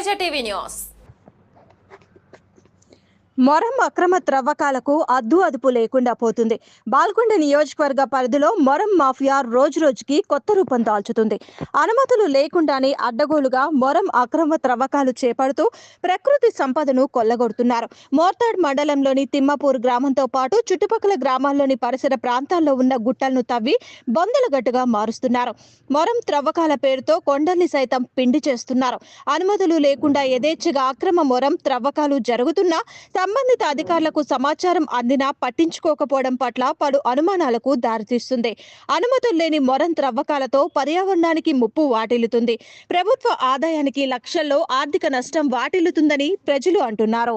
Teja TV news. మొరం అక్రమ త్రవ్వకాలకు అదుపు లేకుండా పోతుంది. బాల్కొండ నియోజకవర్గ పరిధిలో మొరం మాఫియా రోజురోజుకి కొత్త రూపం దాల్చుతుంది. అనుమతులు లేకుండానే అడ్డగోలుగా మొరం అక్రమ త్రవ్వకాలు చేపడుతూ ప్రకృతి సంపదను కొల్లగొడుతున్నారు. మోర్తాడ్ మండలంలోని తిమ్మపూర్ గ్రామంతో పాటు చుట్టుపక్కల గ్రామాల్లోని పరిసర ప్రాంతాల్లో ఉన్న గుట్టలను తవ్వి బొందలగట్టుగా మారుస్తున్నారు. మొరం త్రవ్వకాల పేరుతో కొండల్ని సైతం పిండి చేస్తున్నారు. అనుమతులు లేకుండా యథేచ్ఛగా అక్రమ మొరం త్రవ్వకాలు జరుగుతున్నా సంబంధిత అధికారులకు సమాచారం అందినా పట్టించుకోకపోవడం పట్ల పలు అనుమానాలకు దారితీస్తుంది. అనుమతులు లేని మొరం త్రవ్వకాలతో పర్యావరణానికి ముప్పు వాటిల్లుతుంది. ప్రభుత్వ ఆదాయానికి లక్షల్లో ఆర్థిక నష్టం వాటిల్లుతుందని ప్రజలు అంటున్నారు.